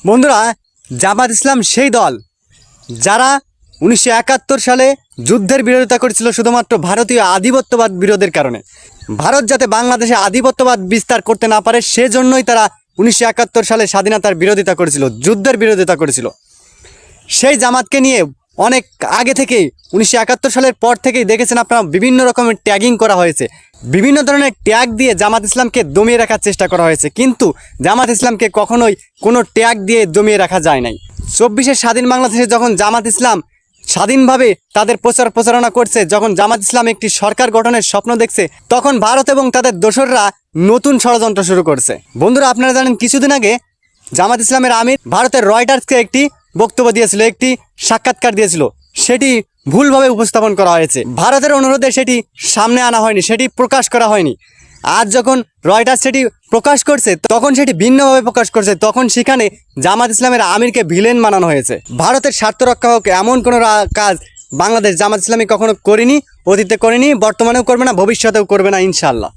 বন্ধুরা, জামাত ইসলাম সেই দল যারা 1971 সালে যুদ্ধের বিরোধিতা করেছিল শুধুমাত্র ভারতীয় আধিপত্যবাদ বিরোধের কারণে। ভারত যাতে বাংলাদেশে আধিপত্যবাদ বিস্তার করতে না পারে সেজন্যই তারা 1971 সালে স্বাধীনতার বিরোধিতা করেছিল, যুদ্ধের বিরোধিতা করেছিল। সেই জামাতকে নিয়ে অনেক আগে থেকেই 1971 সালের পর থেকেই দেখেছেন আপনারা বিভিন্ন রকমের ট্যাগিং করা হয়েছে, বিভিন্ন ধরনের ট্যাগ দিয়ে জামাত ইসলামকে দমিয়ে রাখার চেষ্টা করা হয়েছে, কিন্তু জামাত ইসলামকে কখনোই কোনো ট্যাগ দিয়ে দমিয়ে রাখা যায় নাই। 24-এর স্বাধীন বাংলাদেশে যখন জামাত ইসলাম স্বাধীনভাবে তাদের প্রচারণা করছে, যখন জামাত ইসলাম একটি সরকার গঠনের স্বপ্ন দেখছে, তখন ভারত এবং তাদের দোসররা নতুন ষড়যন্ত্র শুরু করছে। বন্ধুরা, আপনারা জানেন কিছুদিন আগে জামাত ইসলামের আমির ভারতের রয়টার্সকে একটি বক্তব্য দিয়েছিল, একটি সাক্ষাৎকার দিয়েছিল, সেটি ভুলভাবে উপস্থাপন করা হয়েছে। ভারতের অনুরোধে সেটি সামনে আনা হয়নি, সেটি প্রকাশ করা হয়নি। আজ যখন রয়টার্স সেটি প্রকাশ করছে তখন সেটি ভিন্নভাবে প্রকাশ করছে, তখন সেখানে জামাত ইসলামের আমিরকে ভিলেন বানানো হয়েছে। ভারতের স্বার্থ রক্ষা হোক এমন কোনো কাজ বাংলাদেশ জামাত ইসলামী কখনো করেনি, অতীতে করেনি, বর্তমানেও করবে না, ভবিষ্যতেও করবে না ইনশাআল্লাহ।